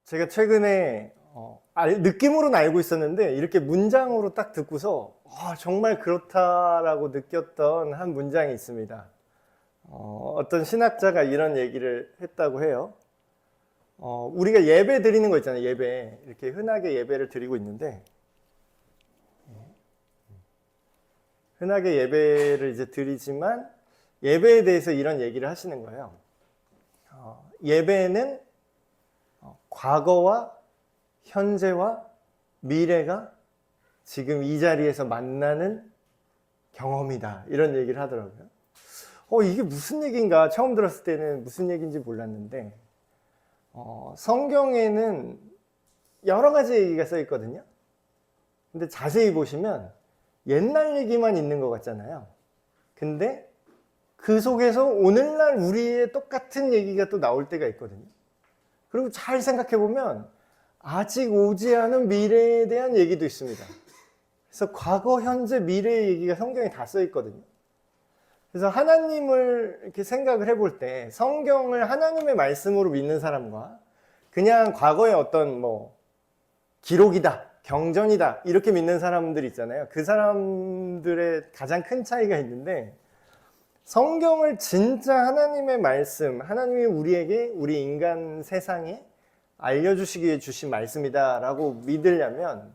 제가 최근에 느낌으로는 알고 있었는데 이렇게 문장으로 딱 듣고서 정말 그렇다라고 느꼈던 한 문장이 있습니다. 어떤 신학자가 이런 얘기를 했다고 해요. 우리가 예배 드리는 거 있잖아요. 예배. 이렇게 흔하게 예배를 드리고 있는데 흔하게 예배를 이제 드리지만 예배에 대해서 이런 얘기를 하시는 거예요. 예배는 과거와 현재와 미래가 지금 이 자리에서 만나는 경험이다. 이런 얘기를 하더라고요. 이게 무슨 얘기인가 처음 들었을 때는 무슨 얘기인지 몰랐는데 성경에는 여러 가지 얘기가 써 있거든요. 근데 자세히 보시면 옛날 얘기만 있는 것 같잖아요. 근데 그 속에서 오늘날 우리의 똑같은 얘기가 또 나올 때가 있거든요. 그리고 잘 생각해 보면 아직 오지 않은 미래에 대한 얘기도 있습니다. 그래서 과거, 현재, 미래의 얘기가 성경에 다 써 있거든요. 그래서 하나님을 이렇게 생각을 해볼 때 성경을 하나님의 말씀으로 믿는 사람과 그냥 과거의 어떤 기록이다, 경전이다 이렇게 믿는 사람들 있잖아요. 그 사람들의 가장 큰 차이가 있는데 성경을 진짜 하나님의 말씀, 하나님이 우리에게 우리 인간 세상에 알려주시기 위해 주신 말씀이다 라고 믿으려면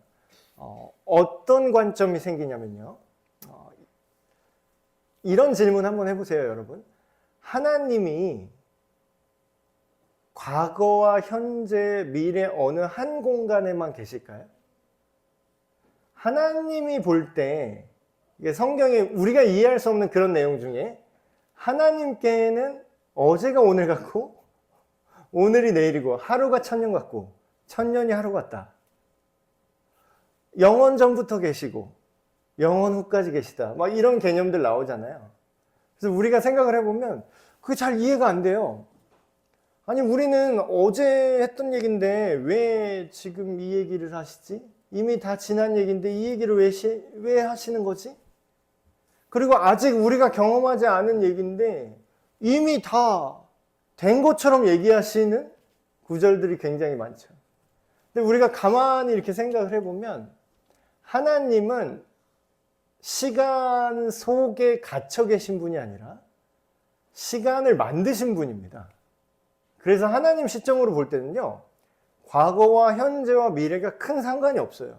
어떤 관점이 생기냐면요. 이런 질문 한번 해보세요, 여러분. 하나님이 과거와 현재, 미래 어느 한 공간에만 계실까요? 하나님이 볼 때 성경에 우리가 이해할 수 없는 그런 내용 중에 하나님께는 어제가 오늘 같고 오늘이 내일이고 하루가 천년 같고 천년이 하루 같다. 영원 전부터 계시고 영원 후까지 계시다. 막 이런 개념들 나오잖아요. 그래서 우리가 생각을 해보면 그게 잘 이해가 안 돼요. 아니 우리는 어제 했던 얘기인데 왜 지금 이 얘기를 하시지? 이미 다 지난 얘기인데 이 얘기를 왜 하시는 거지? 그리고 아직 우리가 경험하지 않은 얘기인데 이미 다 된 것처럼 얘기하시는 구절들이 굉장히 많죠. 근데 우리가 가만히 이렇게 생각을 해보면 하나님은 시간 속에 갇혀 계신 분이 아니라 시간을 만드신 분입니다. 그래서 하나님 시점으로 볼 때는요, 과거와 현재와 미래가 큰 상관이 없어요.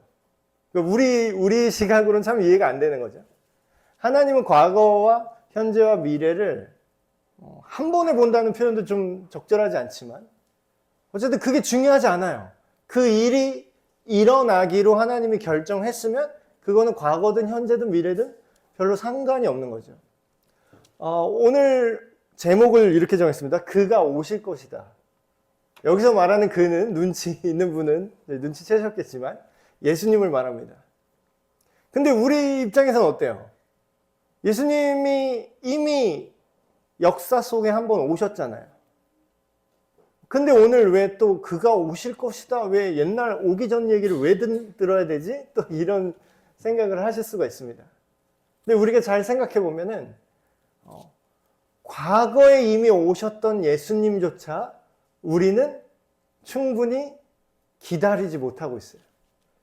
우리 시각으로는 참 이해가 안 되는 거죠. 하나님은 과거와 현재와 미래를 한 번에 본다는 표현도 좀 적절하지 않지만 어쨌든 그게 중요하지 않아요. 그 일이 일어나기로 하나님이 결정했으면 그거는 과거든 현재든 미래든 별로 상관이 없는 거죠. 오늘 제목을 이렇게 정했습니다. 그가 오실 것이다. 여기서 말하는 그는 눈치 있는 분은 눈치채셨겠지만 예수님을 말합니다. 근데 우리 입장에서는 어때요? 예수님이 이미 역사 속에 한번 오셨잖아요. 근데 오늘 왜 또 그가 오실 것이다? 왜 옛날 오기 전 얘기를 왜 들어야 되지? 또 이런 생각을 하실 수가 있습니다. 근데 우리가 잘 생각해 보면은 과거에 이미 오셨던 예수님조차 우리는 충분히 기다리지 못하고 있어요.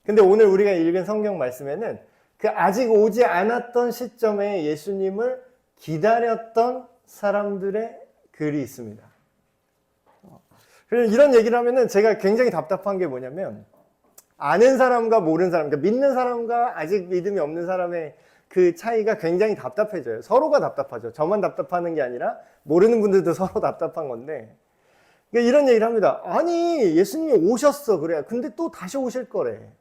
근데 오늘 우리가 읽은 성경 말씀에는 그 아직 오지 않았던 시점에 예수님을 기다렸던 사람들의 글이 있습니다. 이런 얘기를 하면은 제가 굉장히 답답한 게 뭐냐면 아는 사람과 모르는 사람, 그러니까 믿는 사람과 아직 믿음이 없는 사람의 그 차이가 굉장히 답답해져요. 서로가 답답하죠. 저만 답답하는 게 아니라 모르는 분들도 서로 답답한 건데 그러니까 이런 얘기를 합니다. 아니 예수님이 오셨어 그래. 근데 또 다시 오실 거래.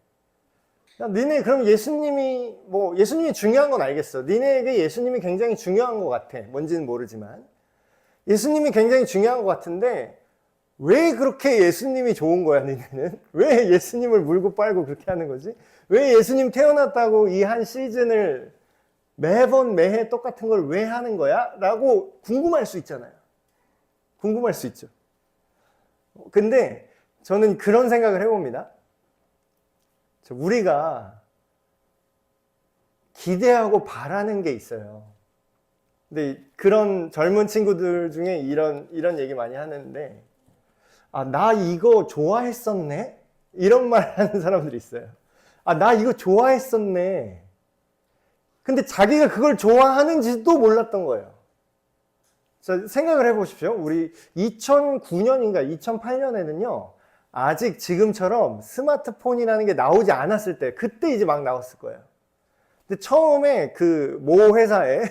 야, 니네 그럼 예수님이 중요한 건 알겠어. 니네에게 예수님이 굉장히 중요한 것 같아. 뭔지는 모르지만 예수님이 굉장히 중요한 것 같은데 왜 그렇게 예수님이 좋은 거야 니네는? 왜 예수님을 물고 빨고 그렇게 하는 거지? 왜 예수님 태어났다고 이 한 시즌을 매번 매해 똑같은 걸 왜 하는 거야? 라고 궁금할 수 있잖아요. 궁금할 수 있죠. 근데 저는 그런 생각을 해봅니다. 우리가 기대하고 바라는 게 있어요. 근데 그런 젊은 친구들 중에 이런 얘기 많이 하는데 아, 나 이거 좋아했었네? 이런 말 하는 사람들이 있어요. 아, 나 이거 좋아했었네. 근데 자기가 그걸 좋아하는지도 몰랐던 거예요. 자, 생각을 해보십시오. 우리 2009년인가 2008년에는요, 아직 지금처럼 스마트폰이라는 게 나오지 않았을 때, 그때 이제 막 나왔을 거예요. 근데 처음에 그 모 회사의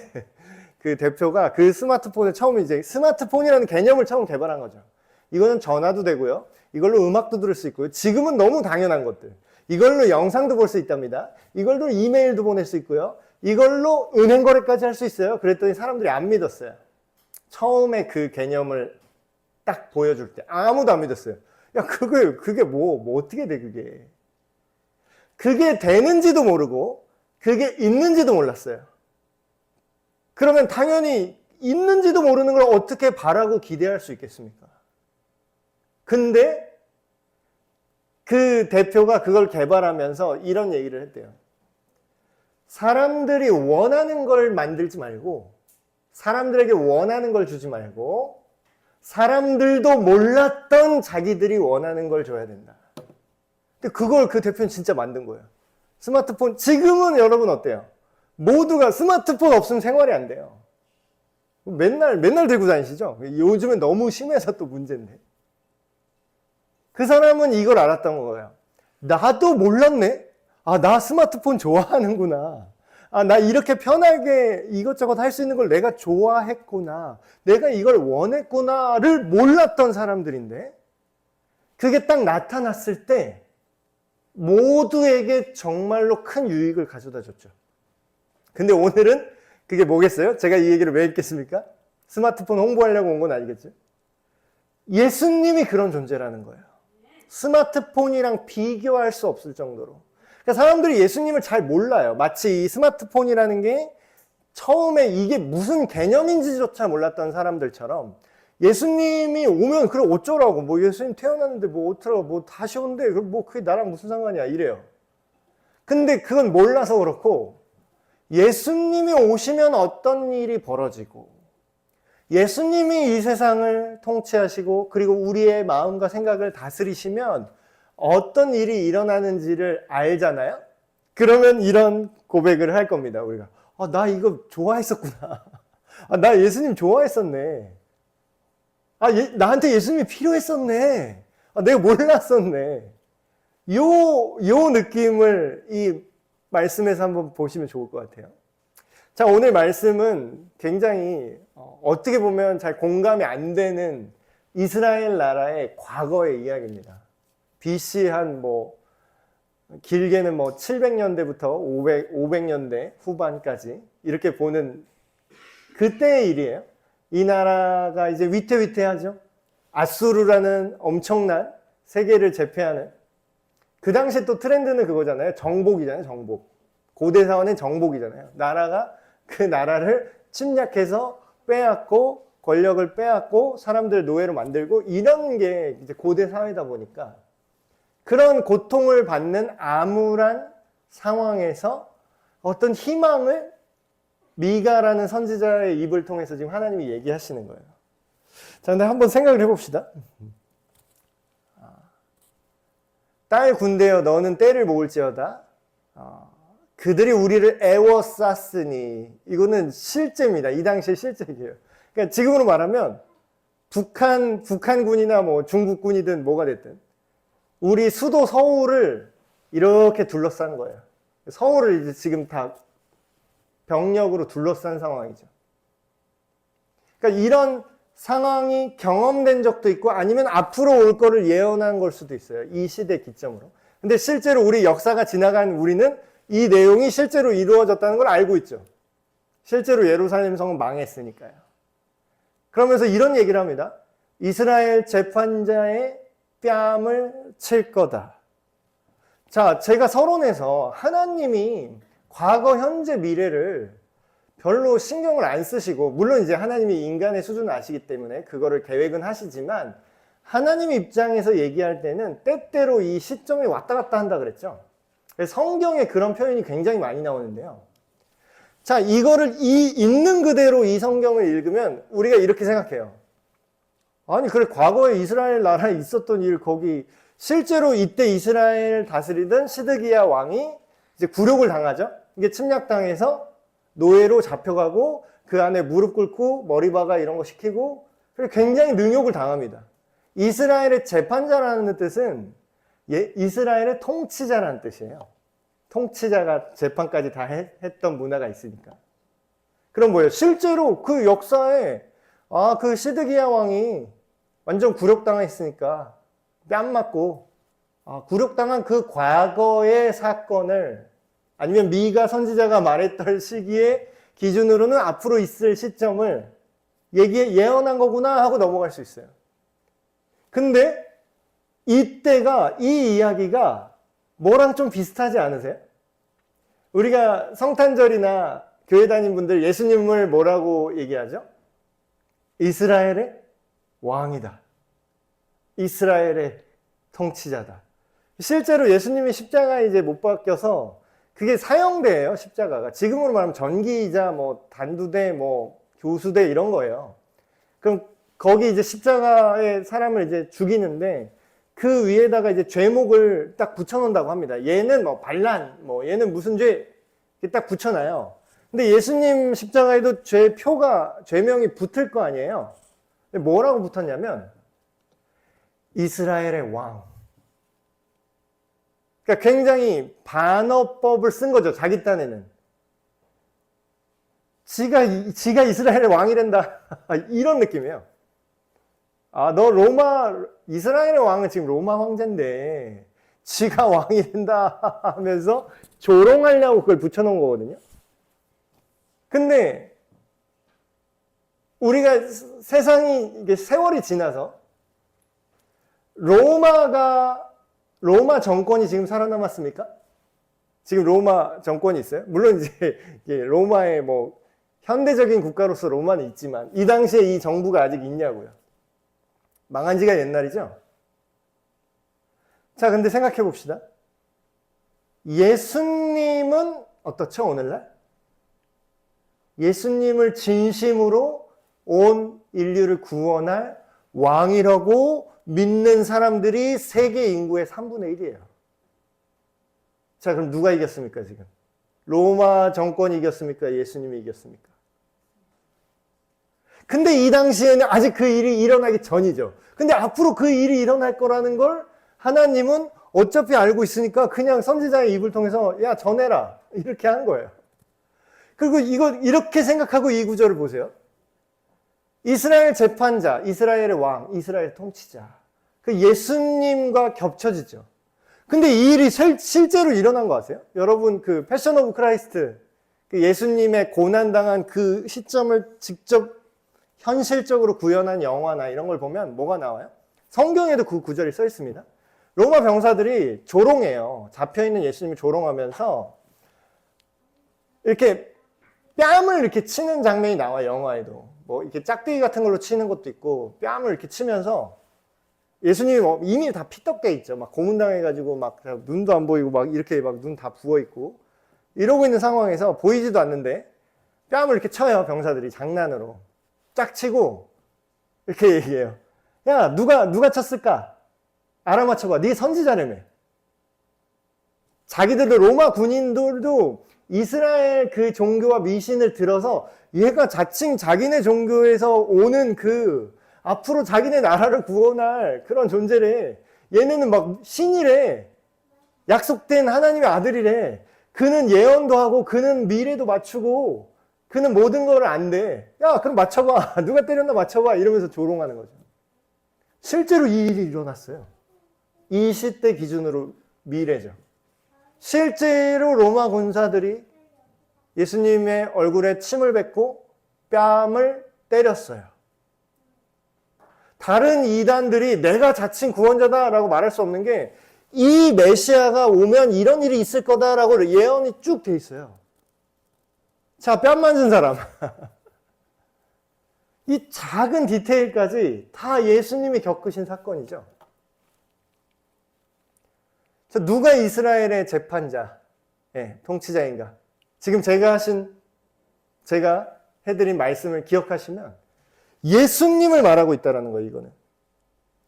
그 대표가 그 스마트폰을 처음 이제 스마트폰이라는 개념을 처음 개발한 거죠. 이거는 전화도 되고요. 이걸로 음악도 들을 수 있고요. 지금은 너무 당연한 것들. 이걸로 영상도 볼 수 있답니다. 이걸로 이메일도 보낼 수 있고요. 이걸로 은행 거래까지 할 수 있어요. 그랬더니 사람들이 안 믿었어요. 처음에 그 개념을 딱 보여줄 때 아무도 안 믿었어요. 야, 그게 뭐 어떻게 돼, 그게. 그게 되는지도 모르고 그게 있는지도 몰랐어요. 그러면 당연히 있는지도 모르는 걸 어떻게 바라고 기대할 수 있겠습니까? 근데 그 대표가 그걸 개발하면서 이런 얘기를 했대요. 사람들이 원하는 걸 만들지 말고, 사람들에게 원하는 걸 주지 말고, 사람들도 몰랐던 자기들이 원하는 걸 줘야 된다. 근데 그걸 그 대표는 진짜 만든 거예요. 스마트폰, 지금은 여러분 어때요? 모두가 스마트폰 없으면 생활이 안 돼요. 맨날 들고 다니시죠? 요즘엔 너무 심해서 또 문제인데. 그 사람은 이걸 알았던 거예요. 나도 몰랐네? 아, 나 스마트폰 좋아하는구나. 아, 나 이렇게 편하게 이것저것 할 수 있는 걸 내가 좋아했구나. 내가 이걸 원했구나를 몰랐던 사람들인데, 그게 딱 나타났을 때 모두에게 정말로 큰 유익을 가져다 줬죠. 근데 오늘은 그게 뭐겠어요? 제가 이 얘기를 왜 했겠습니까? 스마트폰 홍보하려고 온 건 아니겠죠? 예수님이 그런 존재라는 거예요. 스마트폰이랑 비교할 수 없을 정도로. 그러니까 사람들이 예수님을 잘 몰라요. 마치 이 스마트폰이라는 게 처음에 이게 무슨 개념인지조차 몰랐던 사람들처럼 예수님이 오면 그래 어쩌라고, 뭐 예수님 태어났는데 뭐 어쩌라고, 뭐 다시 온대, 뭐 그게 나랑 무슨 상관이야, 이래요. 근데 그건 몰라서 그렇고, 예수님이 오시면 어떤 일이 벌어지고, 예수님이 이 세상을 통치하시고 그리고 우리의 마음과 생각을 다스리시면 어떤 일이 일어나는지를 알잖아요. 그러면 이런 고백을 할 겁니다. 우리가 아, 나 이거 좋아했었구나. 아, 나 예수님 좋아했었네. 아, 나한테 예수님이 필요했었네. 아, 내가 몰랐었네. 요 느낌을 이 말씀에서 한번 보시면 좋을 것 같아요. 자, 오늘 말씀은 굉장히 어떻게 보면 잘 공감이 안 되는 이스라엘 나라의 과거의 이야기입니다. BC 한 길게는 700년대부터 500년대 후반까지 이렇게 보는 그때의 일이에요. 이 나라가 이제 위태위태하죠. 아수르라는 엄청난 세계를 제패하는, 그 당시에 또 트렌드는 그거잖아요. 정복이잖아요. 정복. 고대사원의 정복이잖아요. 나라가 그 나라를 침략해서 빼앗고 권력을 빼앗고 사람들 노예로 만들고 이런 게 이제 고대 사회다 보니까 그런 고통을 받는 암울한 상황에서 어떤 희망을 미가라는 선지자의 입을 통해서 지금 하나님이 얘기하시는 거예요. 자, 근데 한번 생각을 해봅시다. 땅의 군대여 너는 때를 모을지어다. 그들이 우리를 애워쌌으니, 이거는 실제입니다. 이 당시의 실제예요. 그러니까 지금으로 말하면 북한군이나 중국군이든 뭐가 됐든 우리 수도 서울을 이렇게 둘러싼 거예요. 서울을 이제 지금 다 병력으로 둘러싼 상황이죠. 그러니까 이런 상황이 경험된 적도 있고 아니면 앞으로 올 거를 예언한 걸 수도 있어요. 이 시대 기점으로. 근데 실제로 우리 역사가 지나간 우리는 이 내용이 실제로 이루어졌다는 걸 알고 있죠. 실제로 예루살렘 성은 망했으니까요. 그러면서 이런 얘기를 합니다. 이스라엘 재판자의 뺨을 칠 거다. 자, 제가 서론에서 하나님이 과거, 현재, 미래를 별로 신경을 안 쓰시고, 물론 이제 하나님이 인간의 수준을 아시기 때문에 그거를 계획은 하시지만 하나님 입장에서 얘기할 때는 때때로 이 시점이 왔다 갔다 한다 그랬죠. 성경에 그런 표현이 굉장히 많이 나오는데요. 자, 이거를 있는 그대로 이 성경을 읽으면 우리가 이렇게 생각해요. 아니, 그래, 과거에 이스라엘 나라에 있었던 일, 거기, 실제로 이때 이스라엘 다스리던 시드기야 왕이 이제 굴욕을 당하죠. 이게 침략당해서 노예로 잡혀가고 그 안에 무릎 꿇고 머리 박아 이런 거 시키고 그리고 굉장히 능욕을 당합니다. 이스라엘의 재판자라는 뜻은 이스라엘의 통치자라는 뜻이에요. 통치자가 재판까지 다 했던 문화가 있으니까. 그럼 뭐예요? 실제로 그 역사에 그 시드기야 왕이 완전 굴욕당했으니까 뺨 맞고 굴욕당한 그 과거의 사건을 아니면 미가 선지자가 말했던 시기의 기준으로는 앞으로 있을 시점을 예언한 거구나 하고 넘어갈 수 있어요. 근데 이때가 이 이야기가 뭐랑 좀 비슷하지 않으세요? 우리가 성탄절이나 교회 다닌 분들 예수님을 뭐라고 얘기하죠? 이스라엘의 왕이다. 이스라엘의 통치자다. 실제로 예수님이 십자가에 이제 못 박혀서 그게 사형대예요, 십자가가. 지금으로 말하면 전기이자 뭐 단두대, 뭐 교수대 이런 거예요. 그럼 거기 이제 십자가에 사람을 이제 죽이는데 그 위에다가 이제 죄목을 딱 붙여놓는다고 합니다. 얘는 뭐 반란, 뭐 얘는 무슨 죄, 이렇게 딱 붙여놔요. 근데 예수님 십자가에도 죄명이 붙을 거 아니에요. 근데 뭐라고 붙었냐면 이스라엘의 왕. 그러니까 굉장히 반어법을 쓴 거죠. 자기 딴에는. 지가 이스라엘의 왕이 된다. 이런 느낌이에요. 너 이스라엘의 왕은 지금 로마 황제인데 지가 왕이 된다 하면서 조롱하려고 그걸 붙여놓은 거거든요. 근데 우리가 이게 세월이 지나서 로마 정권이 지금 살아남았습니까? 지금 로마 정권이 있어요? 물론 이제 로마의 뭐 현대적인 국가로서 로마는 있지만 이 당시에 이 정부가 아직 있냐고요. 망한 지가 옛날이죠? 자, 근데 생각해 봅시다. 예수님은 어떻죠, 오늘날? 예수님을 진심으로 온 인류를 구원할 왕이라고 믿는 사람들이 세계 인구의 3분의 1이에요. 자, 그럼 누가 이겼습니까, 지금? 로마 정권이 이겼습니까? 예수님이 이겼습니까? 근데 이 당시에는 아직 그 일이 일어나기 전이죠. 근데 앞으로 그 일이 일어날 거라는 걸 하나님은 어차피 알고 있으니까 그냥 선지자의 입을 통해서 야, 전해라. 이렇게 한 거예요. 그리고 이렇게 생각하고 이 구절을 보세요. 이스라엘 재판자, 이스라엘의 왕, 이스라엘 통치자. 그 예수님과 겹쳐지죠. 근데 이 일이 실제로 일어난 거 아세요? 여러분 그 패션 오브 크라이스트, 그 예수님의 고난당한 그 시점을 직접 현실적으로 구현한 영화나 이런 걸 보면 뭐가 나와요? 성경에도 그 구절이 써 있습니다. 로마 병사들이 조롱해요. 잡혀있는 예수님을 조롱하면서 이렇게 뺨을 이렇게 치는 장면이 나와요, 영화에도. 뭐 이렇게 짝대기 같은 걸로 치는 것도 있고 뺨을 이렇게 치면서 예수님이 이미 다 피떡게 있죠. 막 고문당해가지고 막 눈도 안 보이고 막 이렇게 막 눈 다 부어 있고 이러고 있는 상황에서 보이지도 않는데 뺨을 이렇게 쳐요, 병사들이 장난으로. 짝 치고 이렇게 얘기해요. 야, 누가 쳤을까? 알아맞혀봐. 네 선지자라며. 자기들도 로마 군인들도 이스라엘 그 종교와 미신을 들어서 얘가 자칭 자기네 종교에서 오는 그 앞으로 자기네 나라를 구원할 그런 존재래. 얘네는 막 신이래. 약속된 하나님의 아들이래. 그는 예언도 하고 그는 미래도 맞추고 그는 모든 거를 안대. 야, 그럼 맞춰봐. 누가 때렸나 맞춰봐. 이러면서 조롱하는 거죠. 실제로 이 일이 일어났어요. 이 시대 기준으로 미래죠. 실제로 로마 군사들이 예수님의 얼굴에 침을 뱉고 뺨을 때렸어요. 다른 이단들이 내가 자칭 구원자다라고 말할 수 없는 게 이 메시아가 오면 이런 일이 있을 거다라고 예언이 쭉 돼 있어요. 자, 뺨 맞은 사람. 이 작은 디테일까지 다 예수님이 겪으신 사건이죠. 자, 누가 이스라엘의 재판자, 통치자인가? 지금 제가 해드린 말씀을 기억하시면 예수님을 말하고 있다는 거예요, 이거는.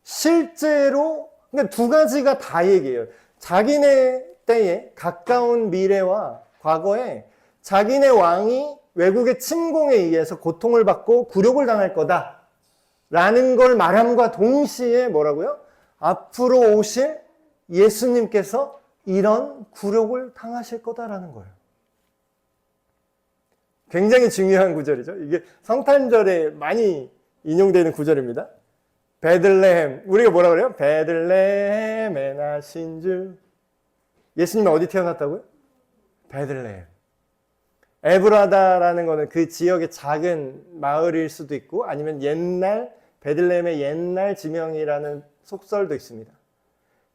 실제로, 그러니까 두 가지가 다 얘기해요. 자기네 때에 가까운 미래와 과거에 자기네 왕이 외국의 침공에 의해서 고통을 받고 굴욕을 당할 거다 라는 걸 말함과 동시에 뭐라고요? 앞으로 오실 예수님께서 이런 굴욕을 당하실 거다라는 거예요. 굉장히 중요한 구절이죠. 이게 성탄절에 많이 인용되는 구절입니다. 베들레헴, 우리가 뭐라 그래요? 베들레헴에 나신 주. 예수님이 어디 태어났다고요? 베들레헴. 에브라다라는 거는 그 지역의 작은 마을일 수도 있고 아니면 옛날 베들레헴의 옛날 지명이라는 속설도 있습니다.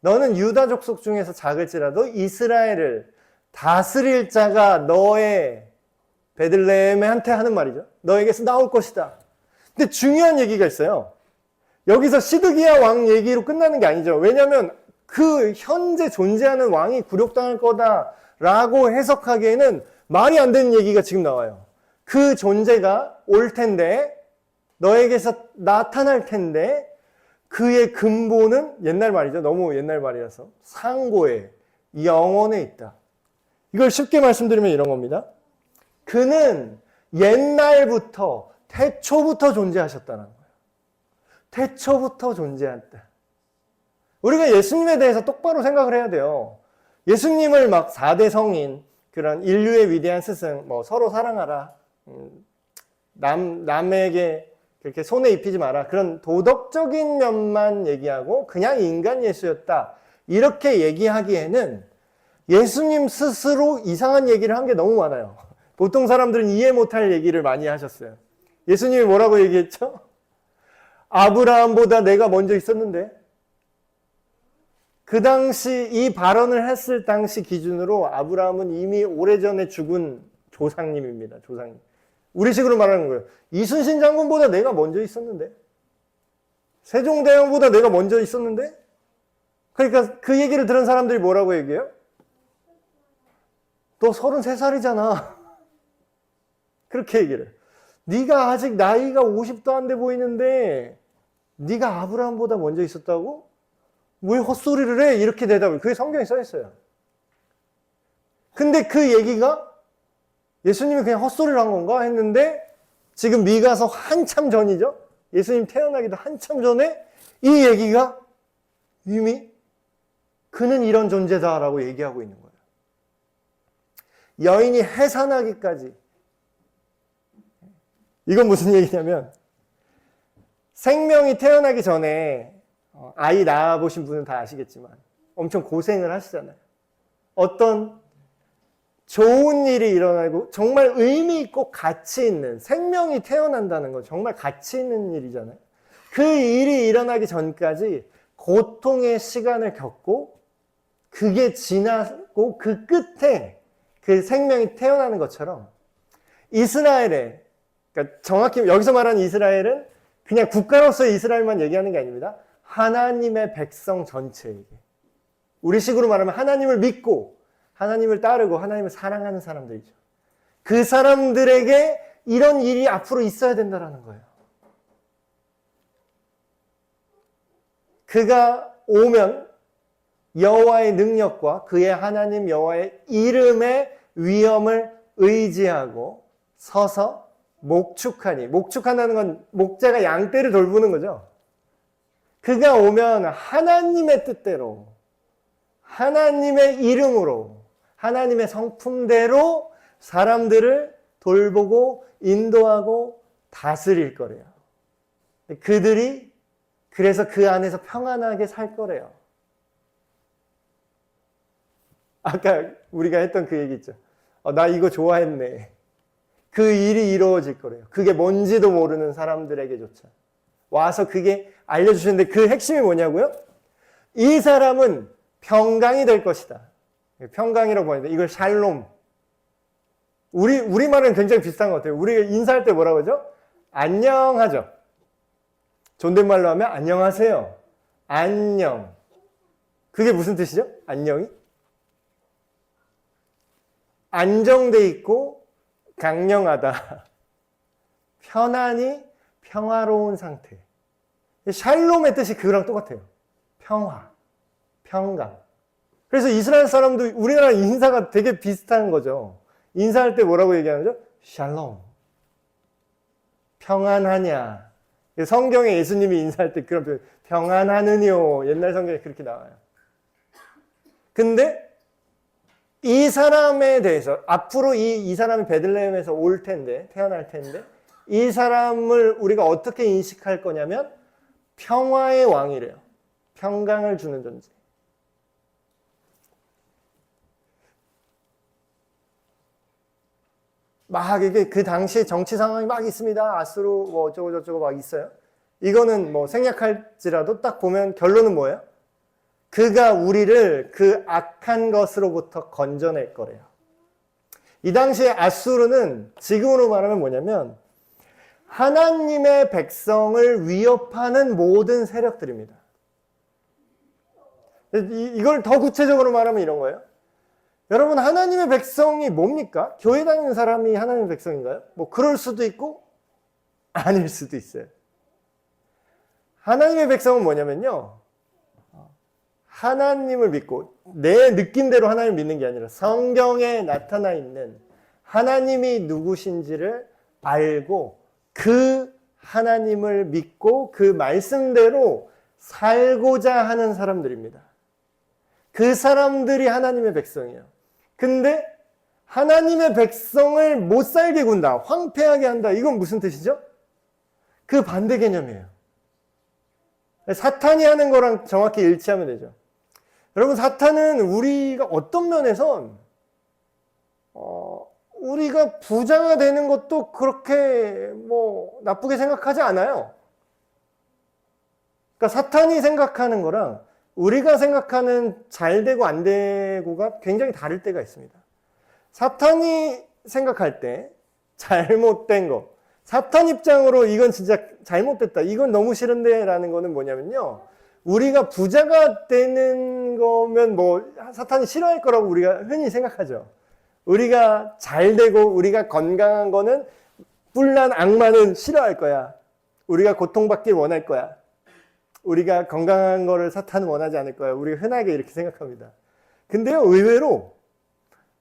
너는 유다 족속 중에서 작을지라도 이스라엘을 다스릴 자가 너의 베들레헴한테 하는 말이죠. 너에게서 나올 것이다. 근데 중요한 얘기가 있어요. 여기서 시드기야 왕 얘기로 끝나는 게 아니죠. 왜냐하면 그 현재 존재하는 왕이 굴욕당할 거다라고 해석하기에는 말이 안 되는 얘기가 지금 나와요. 그 존재가 올 텐데 너에게서 나타날 텐데 그의 근본은 옛날 말이죠. 너무 옛날 말이라서 상고에 영원에 있다. 이걸 쉽게 말씀드리면 이런 겁니다. 그는 옛날부터 태초부터 존재하셨다는 거예요. 태초부터 존재한다. 우리가 예수님에 대해서 똑바로 생각을 해야 돼요. 예수님을 막 4대 성인, 그런 인류의 위대한 스승, 뭐 서로 사랑하라, 남에게 그렇게 손에 입히지 마라, 그런 도덕적인 면만 얘기하고 그냥 인간 예수였다 이렇게 얘기하기에는 예수님 스스로 이상한 얘기를 한 게 너무 많아요. 보통 사람들은 이해 못할 얘기를 많이 하셨어요. 예수님이 뭐라고 얘기했죠? 아브라함보다 내가 먼저 있었는데, 그 당시 이 발언을 했을 당시 기준으로 아브라함은 이미 오래전에 죽은 조상님입니다. 조상님. 우리식으로 말하는 거예요. 이순신 장군보다 내가 먼저 있었는데, 세종대왕보다 내가 먼저 있었는데. 그러니까 그 얘기를 들은 사람들이 뭐라고 얘기해요? 너 33살이잖아. 그렇게 얘기를 해요. 네가 아직 나이가 50도 안 돼 보이는데 네가 아브라함보다 먼저 있었다고? 왜 헛소리를 해? 이렇게 대답을. 그게 성경에 써 있어요. 근데 그 얘기가 예수님이 그냥 헛소리를 한 건가 했는데 지금 미가서 한참 전이죠. 예수님 태어나기도 한참 전에 이 얘기가 이미 그는 이런 존재다라고 얘기하고 있는 거예요. 여인이 해산하기까지. 이건 무슨 얘기냐면 생명이 태어나기 전에 아이 낳아보신 분은 다 아시겠지만 엄청 고생을 하시잖아요. 어떤 좋은 일이 일어나고 정말 의미 있고 가치 있는, 생명이 태어난다는 건 정말 가치 있는 일이잖아요. 그 일이 일어나기 전까지 고통의 시간을 겪고 그게 지나고 그 끝에 그 생명이 태어나는 것처럼 이스라엘에, 그러니까 정확히 여기서 말하는 이스라엘은 그냥 국가로서의 이스라엘만 얘기하는 게 아닙니다. 하나님의 백성 전체에게. 우리식으로 말하면 하나님을 믿고 하나님을 따르고 하나님을 사랑하는 사람들이죠. 그 사람들에게 이런 일이 앞으로 있어야 된다는 거예요. 그가 오면 여호와의 능력과 그의 하나님 여호와의 이름의 위엄을 의지하고 서서 목축하니, 목축한다는 건 목자가 양떼를 돌보는 거죠. 그가 오면 하나님의 뜻대로, 하나님의 이름으로, 하나님의 성품대로 사람들을 돌보고 인도하고 다스릴 거래요. 그들이 그래서 그 안에서 평안하게 살 거래요. 아까 우리가 했던 그 얘기 있죠. 나 이거 좋아했네. 그 일이 이루어질 거래요. 그게 뭔지도 모르는 사람들에게조차 와서 그게 알려주시는데 그 핵심이 뭐냐고요? 이 사람은 평강이 될 것이다. 평강이라고 보는데 이걸 샬롬. 우리말은 굉장히 비슷한 것 같아요. 우리가 인사할 때 뭐라고 하죠? 안녕하죠. 존댓말로 하면 안녕하세요. 안녕. 그게 무슨 뜻이죠? 안녕이? 안정돼 있고 강령하다. 편안히 평화로운 상태. 샬롬의 뜻이 그거랑 똑같아요. 평화, 평강. 그래서 이스라엘 사람도 우리나라 인사가 되게 비슷한 거죠. 인사할 때 뭐라고 얘기하는 거죠? 샬롬. 평안하냐. 성경에 예수님이 인사할 때 그런 표현, 평안하느뇨. 옛날 성경에 그렇게 나와요. 근데 이 사람에 대해서 앞으로 이 사람이 베들레헴에서 올 텐데, 태어날 텐데, 이 사람을 우리가 어떻게 인식할 거냐면 평화의 왕이래요. 평강을 주는 존재. 막 이게 그 당시에 정치 상황이 막 있습니다. 아수르 뭐 어쩌고 저쩌고 막 있어요. 이거는 뭐 생략할지라도 딱 보면 결론은 뭐예요? 그가 우리를 그 악한 것으로부터 건져낼 거래요. 이 당시에 아수르는 지금으로 말하면 뭐냐면 하나님의 백성을 위협하는 모든 세력들입니다. 이걸 더 구체적으로 말하면 이런 거예요. 여러분, 하나님의 백성이 뭡니까? 교회 다니는 사람이 하나님의 백성인가요? 뭐 그럴 수도 있고 아닐 수도 있어요. 하나님의 백성은 뭐냐면요, 하나님을 믿고 내 느낌대로 하나님을 믿는 게 아니라 성경에 나타나 있는 하나님이 누구신지를 알고 그 하나님을 믿고 그 말씀대로 살고자 하는 사람들입니다. 그 사람들이 하나님의 백성이에요. 근데 하나님의 백성을 못 살게 군다, 황폐하게 한다. 이건 무슨 뜻이죠? 그 반대 개념이에요. 사탄이 하는 거랑 정확히 일치하면 되죠. 여러분, 사탄은 우리가 어떤 면에선 우리가 부자가 되는 것도 그렇게 뭐 나쁘게 생각하지 않아요. 그러니까 사탄이 생각하는 거랑 우리가 생각하는 잘 되고 안 되고가 굉장히 다를 때가 있습니다. 사탄이 생각할 때 잘못된 거, 사탄 입장으로 이건 진짜 잘못됐다, 이건 너무 싫은데 라는 거는 뭐냐면요, 우리가 부자가 되는 거면 뭐 사탄이 싫어할 거라고 우리가 흔히 생각하죠. 우리가 잘 되고 우리가 건강한 거는 뿔난 악마는 싫어할 거야. 우리가 고통받길 원할 거야. 우리가 건강한 거를 사탄은 원하지 않을 거야. 우리가 흔하게 이렇게 생각합니다. 근데요, 의외로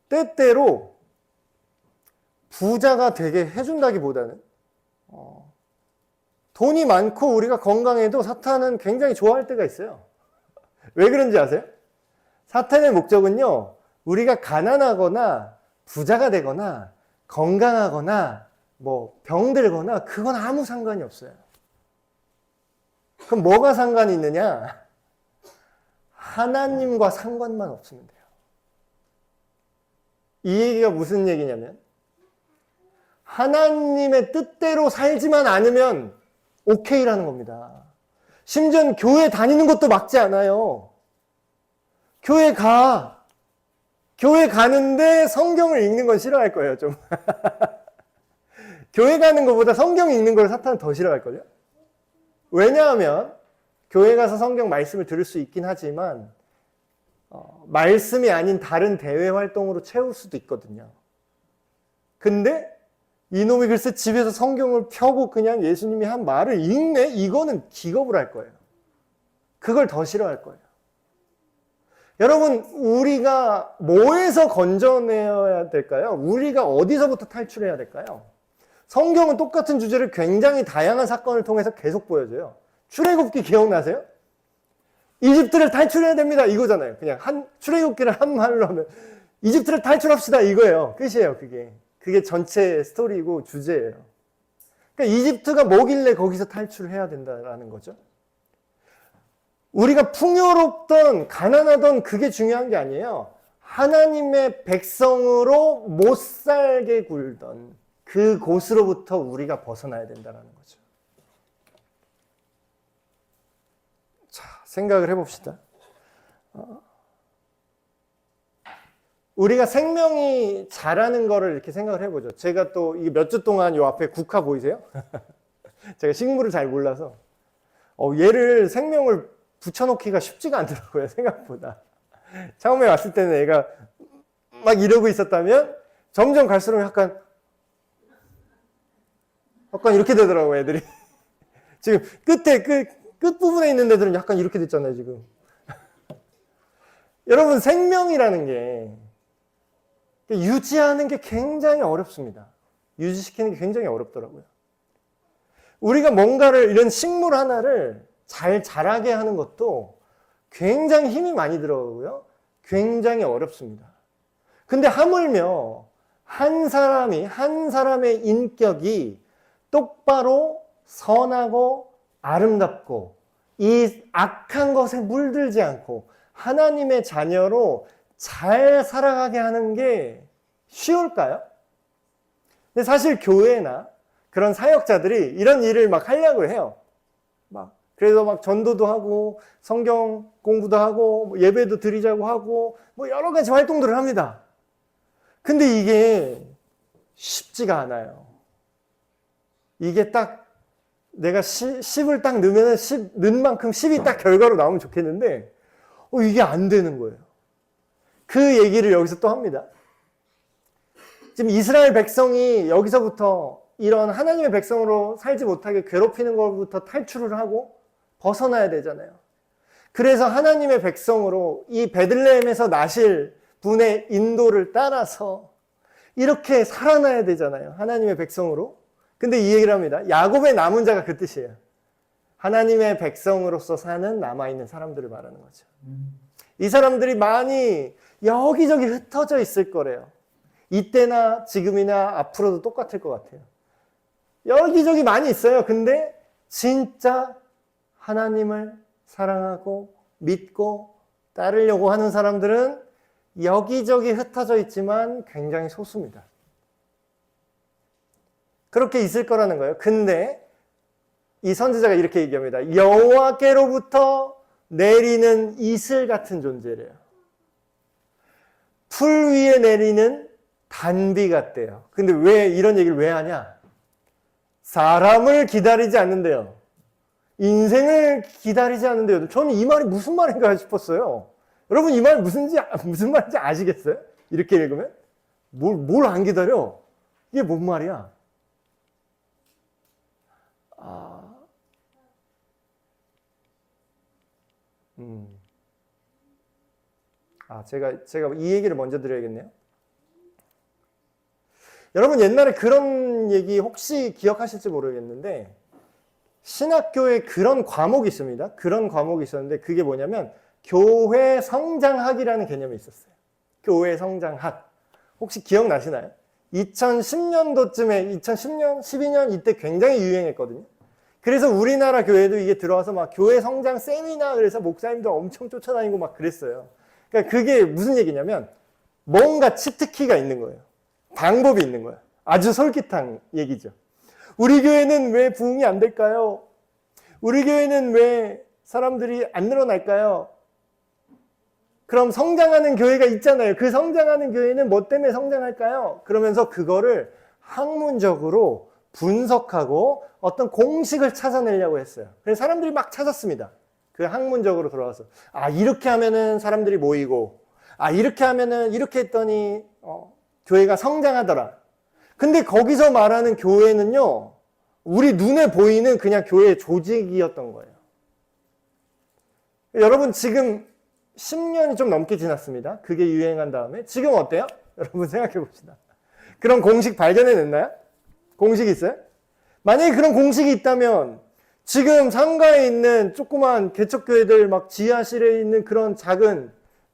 때때로 부자가 되게 해준다기보다는 돈이 많고 우리가 건강해도 사탄은 굉장히 좋아할 때가 있어요. 왜 그런지 아세요? 사탄의 목적은요, 우리가 가난하거나 부자가 되거나 건강하거나 뭐 병들거나 그건 아무 상관이 없어요. 그럼 뭐가 상관이 있느냐? 하나님과 상관만 없으면 돼요. 이 얘기가 무슨 얘기냐면 하나님의 뜻대로 살지만 않으면 오케이라는 겁니다. 심지어 교회 다니는 것도 막지 않아요. 교회 가는데 성경을 읽는 건 싫어할 거예요, 좀. 교회 가는 것보다 성경 읽는 걸 사탄은 더 싫어할걸요? 왜냐하면 교회 가서 성경 말씀을 들을 수 있긴 하지만 말씀이 아닌 다른 대외 활동으로 채울 수도 있거든요. 근데 이놈이 글쎄 집에서 성경을 펴고 그냥 예수님이 한 말을 읽네? 이거는 기겁을 할 거예요. 그걸 더 싫어할 거예요. 여러분, 우리가 뭐에서 건져내야 될까요? 우리가 어디서부터 탈출해야 될까요? 성경은 똑같은 주제를 굉장히 다양한 사건을 통해서 계속 보여줘요. 출애굽기 기억나세요? 이집트를 탈출해야 됩니다, 이거잖아요. 그냥 출애굽기를 한 말로 하면 이집트를 탈출합시다, 이거예요. 끝이에요. 그게 전체 스토리고 주제예요. 그러니까 이집트가 뭐길래 거기서 탈출해야 된다라는 거죠. 우리가 풍요롭던 가난하던 그게 중요한 게 아니에요. 하나님의 백성으로 못 살게 굴던 그 곳으로부터 우리가 벗어나야 된다는 거죠. 자, 생각을 해봅시다. 우리가 생명이 자라는 거를 이렇게 생각을 해보죠. 제가 또 이게 몇 주 동안 요 앞에 국화 보이세요? 제가 식물을 잘 몰라서 얘를 생명을 붙여놓기가 쉽지가 않더라고요, 생각보다. 처음에 왔을 때는 애가 막 이러고 있었다면 점점 갈수록 약간 이렇게 되더라고요, 애들이. 지금 끝부분에 있는 애들은 약간 이렇게 됐잖아요, 지금. 여러분, 생명이라는 게 유지하는 게 굉장히 어렵습니다. 유지시키는 게 굉장히 어렵더라고요. 우리가 뭔가를, 이런 식물 하나를 잘 자라게 하는 것도 굉장히 힘이 많이 들어가고요. 굉장히 어렵습니다. 근데 하물며 한 사람의 인격이 똑바로 선하고 아름답고 이 악한 것에 물들지 않고 하나님의 자녀로 잘 살아가게 하는 게 쉬울까요? 근데 사실 교회나 그런 사역자들이 이런 일을 막 하려고 해요. 그래서 막 전도도 하고 성경 공부도 하고 예배도 드리자고 하고 여러 가지 활동들을 합니다. 근데 이게 쉽지가 않아요. 이게 딱 내가 10을 딱 넣으면 넣은 만큼 10이 딱 결과로 나오면 좋겠는데 이게 안 되는 거예요. 그 얘기를 여기서 또 합니다. 지금 이스라엘 백성이 여기서부터 이런 하나님의 백성으로 살지 못하게 괴롭히는 것부터 탈출을 하고 벗어나야 되잖아요. 그래서 하나님의 백성으로 이 베들레헴에서 나실 분의 인도를 따라서 이렇게 살아나야 되잖아요. 하나님의 백성으로. 근데 이 얘기를 합니다. 야곱의 남은 자가 그 뜻이에요. 하나님의 백성으로서 사는 남아있는 사람들을 말하는 거죠. 이 사람들이 많이 여기저기 흩어져 있을 거래요. 이때나 지금이나 앞으로도 똑같을 것 같아요. 여기저기 많이 있어요. 근데 진짜 하나님을 사랑하고 믿고 따르려고 하는 사람들은 여기저기 흩어져 있지만 굉장히 소수입니다. 그렇게 있을 거라는 거예요. 근데 이 선지자가 이렇게 얘기합니다. 여호와께로부터 내리는 이슬 같은 존재래요. 풀 위에 내리는 단비 같대요. 근데 왜 이런 얘기를 왜 하냐? 사람을 기다리지 않는데요. 인생을 기다리지 않는데요. 저는 이 말이 무슨 말인가 싶었어요. 여러분 이 말 무슨 말인지 아시겠어요? 이렇게 읽으면? 뭘 안 기다려? 이게 뭔 말이야? 제가 이 얘기를 먼저 드려야겠네요. 여러분 옛날에 그런 얘기 혹시 기억하실지 모르겠는데 신학교에 그런 과목이 있습니다. 그런 과목이 있었는데 그게 뭐냐면 교회 성장학이라는 개념이 있었어요. 교회 성장학. 혹시 기억나시나요? 2010년도쯤에 2010년, 12년 이때 굉장히 유행했거든요. 그래서 우리나라 교회도 이게 들어와서 막 교회 성장 세미나 그래서 목사님들 엄청 쫓아다니고 막 그랬어요. 그러니까 그게 무슨 얘기냐면 뭔가 치트키가 있는 거예요. 방법이 있는 거예요. 아주 솔깃한 얘기죠. 우리 교회는 왜 부흥이 안 될까요? 우리 교회는 왜 사람들이 안 늘어날까요? 그럼 성장하는 교회가 있잖아요. 그 성장하는 교회는 뭐 때문에 성장할까요? 그러면서 그거를 학문적으로 분석하고 어떤 공식을 찾아내려고 했어요. 그래서 사람들이 막 찾았습니다. 그 학문적으로 들어와서 이렇게 하면은 사람들이 모이고 이렇게 하면은 이렇게 했더니 교회가 성장하더라. 근데 거기서 말하는 교회는요, 우리 눈에 보이는 그냥 교회 조직이었던 거예요. 여러분 지금 10년이 좀 넘게 지났습니다. 그게 유행한 다음에 지금 어때요? 여러분 생각해 봅시다. 그런 공식 발견해냈나요? 공식이 있어요? 만약에 그런 공식이 있다면 지금 상가에 있는 조그만 개척교회들 막 지하실에 있는 그런 작은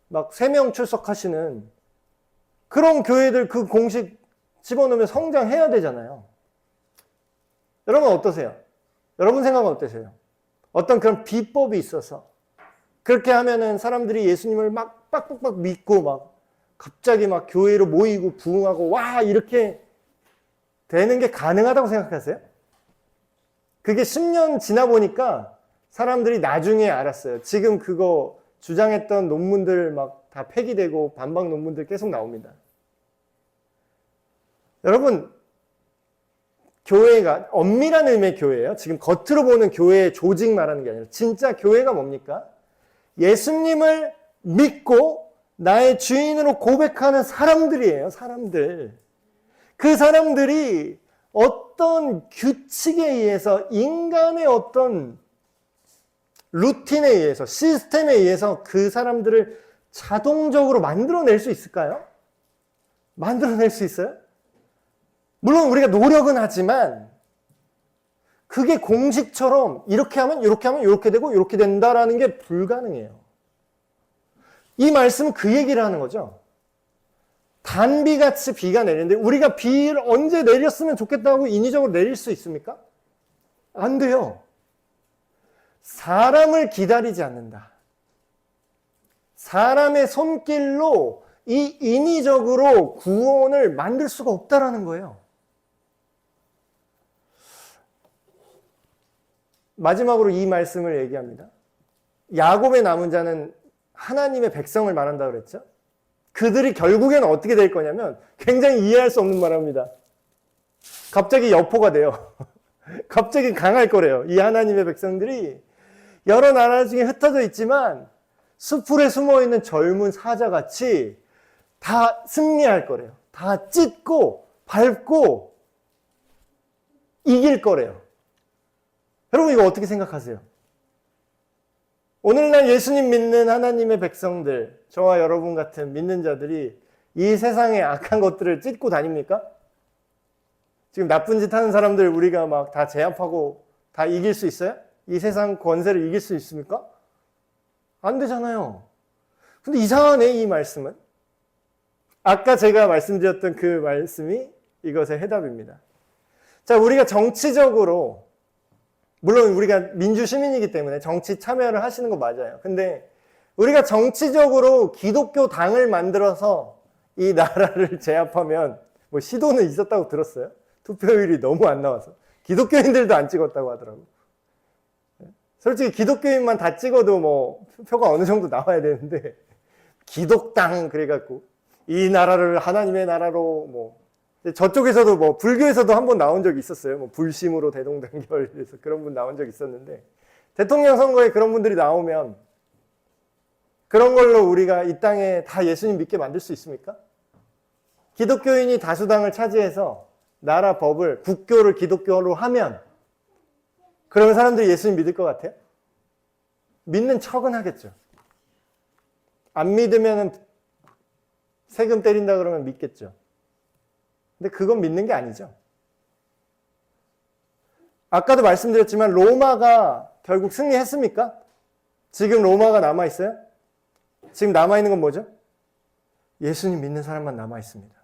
막 3명 출석하시는 그런 교회들 그 공식 집어넣으면 성장해야 되잖아요. 여러분 어떠세요? 여러분 생각은 어떠세요? 어떤 그런 비법이 있어서 그렇게 하면은 사람들이 예수님을 막 빡빡빡 믿고 막 갑자기 막 교회로 모이고 부흥하고 와 이렇게 되는 게 가능하다고 생각하세요? 그게 10년 지나 보니까 사람들이 나중에 알았어요. 지금 그거 주장했던 논문들 막 다 폐기되고 반박 논문들 계속 나옵니다. 여러분 교회가 엄밀한 의미의 교회예요. 지금 겉으로 보는 교회의 조직 말하는 게 아니라 진짜 교회가 뭡니까? 예수님을 믿고 나의 주인으로 고백하는 사람들이에요. 사람들. 그 사람들이 어떤 규칙에 의해서, 인간의 어떤 루틴에 의해서, 시스템에 의해서 그 사람들을 자동적으로 만들어낼 수 있을까요? 만들어낼 수 있어요? 물론 우리가 노력은 하지만 그게 공식처럼 이렇게 하면 이렇게 되고 이렇게 된다라는 게 불가능해요. 이 말씀은 그 얘기를 하는 거죠. 단비같이 비가 내리는데 우리가 비를 언제 내렸으면 좋겠다고 인위적으로 내릴 수 있습니까? 안 돼요. 사람을 기다리지 않는다. 사람의 손길로 이 인위적으로 구원을 만들 수가 없다라는 거예요. 마지막으로 이 말씀을 얘기합니다. 야곱의 남은 자는 하나님의 백성을 말한다고 그랬죠. 그들이 결국에는 어떻게 될 거냐면 굉장히 이해할 수 없는 말합니다. 갑자기 여포가 돼요. 갑자기 강할 거래요. 이 하나님의 백성들이 여러 나라 중에 흩어져 있지만 수풀에 숨어있는 젊은 사자같이 다 승리할 거래요. 다 찢고 밟고 이길 거래요. 여러분 이거 어떻게 생각하세요? 오늘날 예수님 믿는 하나님의 백성들, 저와 여러분 같은 믿는 자들이 이 세상의 악한 것들을 찢고 다닙니까? 지금 나쁜 짓 하는 사람들 우리가 막 다 제압하고 다 이길 수 있어요? 이 세상 권세를 이길 수 있습니까? 안 되잖아요. 근데 이상하네, 이 말씀은. 아까 제가 말씀드렸던 그 말씀이 이것의 해답입니다. 자, 우리가 정치적으로, 물론 우리가 민주시민이기 때문에 정치 참여를 하시는 거 맞아요. 근데 우리가 정치적으로 기독교 당을 만들어서 이 나라를 제압하면 뭐 시도는 있었다고 들었어요. 투표율이 너무 안 나와서. 기독교인들도 안 찍었다고 하더라고요. 솔직히 기독교인만 다 찍어도 뭐 표가 어느 정도 나와야 되는데 기독당 그래갖고 이 나라를 하나님의 나라로 뭐 저쪽에서도 뭐 불교에서도 한번 나온 적이 있었어요. 뭐 불심으로 대동단결에서 그런 분 나온 적 있었는데 대통령 선거에 그런 분들이 나오면 그런 걸로 우리가 이 땅에 다 예수님 믿게 만들 수 있습니까? 기독교인이 다수당을 차지해서 나라 법을 국교를 기독교로 하면 그러면 사람들이 예수님 믿을 것 같아요? 믿는 척은 하겠죠. 안 믿으면 세금 때린다 그러면 믿겠죠. 근데 그건 믿는 게 아니죠. 아까도 말씀드렸지만 로마가 결국 승리했습니까? 지금 로마가 남아있어요? 지금 남아있는 건 뭐죠? 예수님 믿는 사람만 남아있습니다.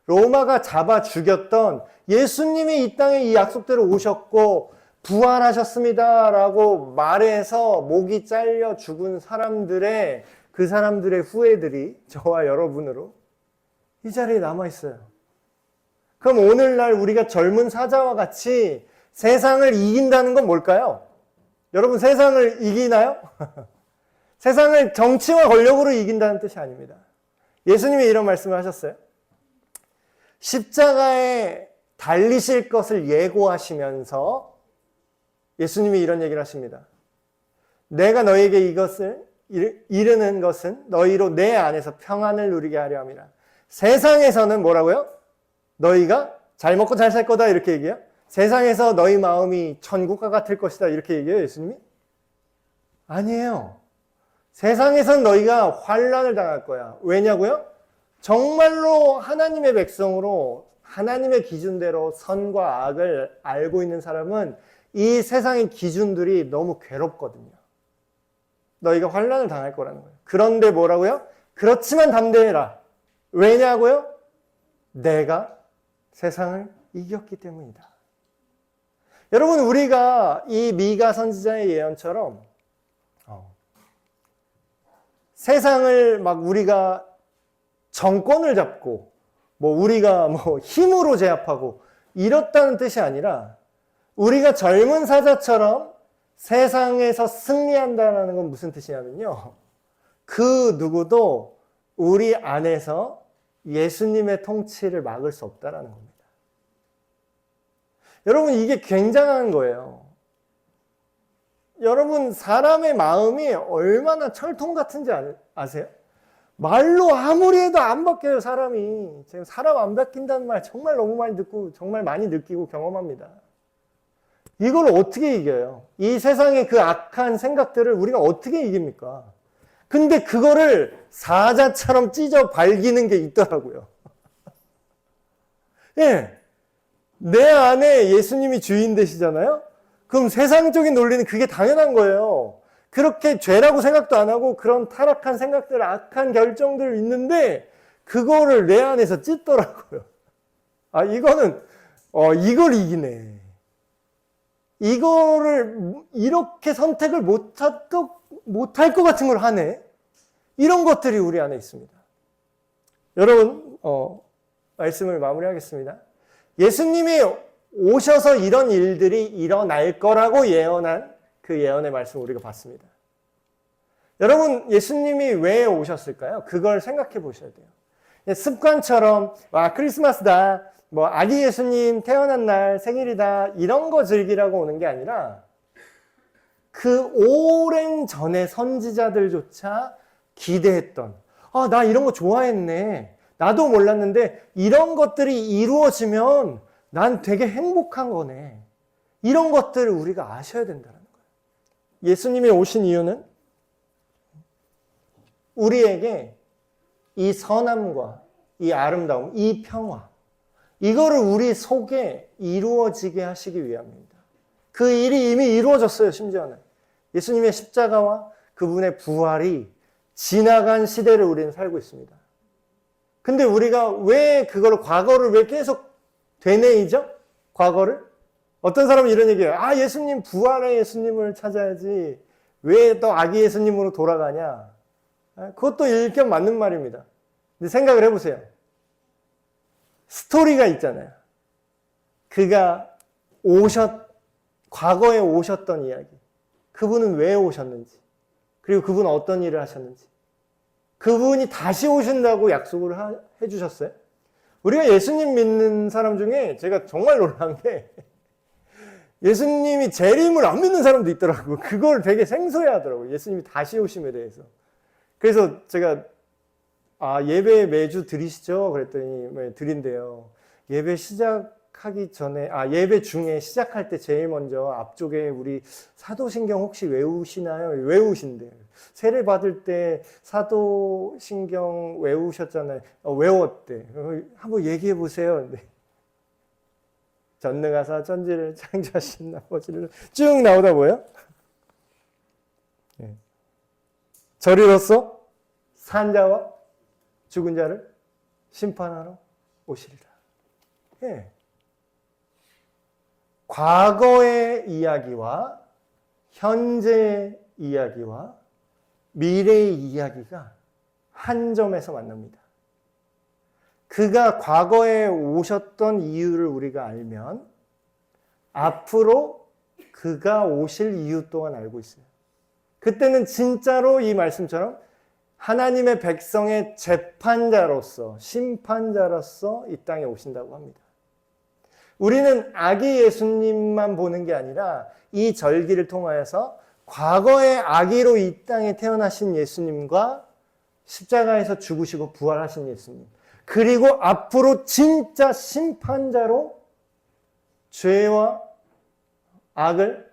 로마가 잡아 죽였던 예수님이 이 땅에 이 약속대로 오셨고 부활하셨습니다 라고 말해서 목이 잘려 죽은 사람들의 그 사람들의 후예들이 저와 여러분으로 이 자리에 남아있어요. 그럼 오늘날 우리가 젊은 사자와 같이 세상을 이긴다는 건 뭘까요? 여러분 세상을 이기나요? 세상을 정치와 권력으로 이긴다는 뜻이 아닙니다. 예수님이 이런 말씀을 하셨어요. 십자가에 달리실 것을 예고하시면서 예수님이 이런 얘기를 하십니다. 내가 너에게 이것을 이르는 것은 너희로 내 안에서 평안을 누리게 하려 함이라. 세상에서는 뭐라고요? 너희가 잘 먹고 잘 살 거다 이렇게 얘기해요? 세상에서 너희 마음이 천국과 같을 것이다 이렇게 얘기해요 예수님이? 아니에요. 세상에선 너희가 환난을 당할 거야. 왜냐고요? 정말로 하나님의 백성으로 하나님의 기준대로 선과 악을 알고 있는 사람은 이 세상의 기준들이 너무 괴롭거든요. 너희가 환난을 당할 거라는 거예요. 그런데 뭐라고요? 그렇지만 담대해라. 왜냐고요? 내가 세상을 이겼기 때문이다. 여러분 우리가 이 미가 선지자의 예언처럼 세상을 막 우리가 정권을 잡고 뭐 우리가 뭐 힘으로 제압하고 이렇다는 뜻이 아니라 우리가 젊은 사자처럼 세상에서 승리한다는 건 무슨 뜻이냐면요. 그 누구도 우리 안에서 예수님의 통치를 막을 수 없다는 겁니다. 여러분 이게 굉장한 거예요. 여러분 사람의 마음이 얼마나 철통 같은지 아세요? 말로 아무리 해도 안 바뀌어요, 사람이. 지금 사람 안 바뀐다는 말 정말 너무 많이 듣고 정말 많이 느끼고 경험합니다. 이걸 어떻게 이겨요? 이 세상의 그 악한 생각들을 우리가 어떻게 이깁니까? 근데 그거를 사자처럼 찢어 발기는 게 있더라고요. 예. 내 안에 예수님이 주인 되시잖아요? 그럼 세상적인 논리는 그게 당연한 거예요. 그렇게 죄라고 생각도 안 하고 그런 타락한 생각들, 악한 결정들 있는데 그거를 내 안에서 찢더라고요. 아, 이거는 이걸 이기네. 이거를 이렇게 선택을 못할 것 같은 걸 하네. 이런 것들이 우리 안에 있습니다. 여러분, 말씀을 마무리하겠습니다. 예수님이 오셔서 이런 일들이 일어날 거라고 예언한 그 예언의 말씀을 우리가 봤습니다. 여러분, 예수님이 왜 오셨을까요? 그걸 생각해 보셔야 돼요. 습관처럼 크리스마스다, 아기 예수님 태어난 날 생일이다 이런 거 즐기라고 오는 게 아니라 그 오랜 전의 선지자들조차 기대했던 나 이런 거 좋아했네. 나도 몰랐는데 이런 것들이 이루어지면 난 되게 행복한 거네. 이런 것들을 우리가 아셔야 된다는 거예요. 예수님이 오신 이유는 우리에게 이 선함과 이 아름다움, 이 평화, 이거를 우리 속에 이루어지게 하시기 위함입니다. 그 일이 이미 이루어졌어요, 심지어는. 예수님의 십자가와 그분의 부활이 지나간 시대를 우리는 살고 있습니다. 근데 우리가 왜 과거를 왜 계속 되뇌이죠? 과거를? 어떤 사람은 이런 얘기해요. 예수님, 부활의 예수님을 찾아야지. 왜 또 아기 예수님으로 돌아가냐? 그것도 일견 맞는 말입니다. 근데 생각을 해보세요. 스토리가 있잖아요. 그가 과거에 오셨던 이야기. 그분은 왜 오셨는지. 그리고 그분은 어떤 일을 하셨는지. 그분이 다시 오신다고 약속을 해주셨어요. 우리가 예수님 믿는 사람 중에 제가 정말 놀란 게 예수님이 재림을 안 믿는 사람도 있더라고요. 그걸 되게 생소해 하더라고요. 예수님이 다시 오심에 대해서. 그래서 제가 예배 매주 드리시죠? 그랬더니 드린대요. 예배 시작하기 전에 예배 중에 시작할 때 제일 먼저 앞쪽에 우리 사도신경 혹시 외우시나요? 외우신대요. 세례 받을 때 사도신경 외우셨잖아요. 외웠대. 한번 얘기해 보세요. 네. 전능하사 천지를 창조하신 아버지를 쭉 나오다 보여. 네. 저리로서 산 자와 죽은 자를 심판하러 오시리라. 예. 과거의 이야기와 현재의 이야기와 미래의 이야기가 한 점에서 만납니다. 그가 과거에 오셨던 이유를 우리가 알면 앞으로 그가 오실 이유 또한 알고 있어요. 그때는 진짜로 이 말씀처럼 하나님의 백성의 재판자로서, 심판자로서 이 땅에 오신다고 합니다. 우리는 아기 예수님만 보는 게 아니라 이 절기를 통하여서 과거의 아기로 이 땅에 태어나신 예수님과 십자가에서 죽으시고 부활하신 예수님, 그리고 앞으로 진짜 심판자로 죄와 악을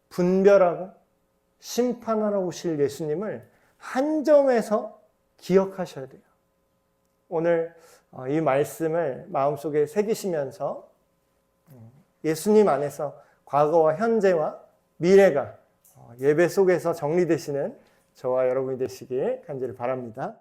분별하고 심판하러 오실 예수님을 한 점에서 기억하셔야 돼요. 오늘 이 말씀을 마음속에 새기시면서 예수님 안에서 과거와 현재와 미래가 예배 속에서 정리되시는 저와 여러분이 되시길 간절히 바랍니다.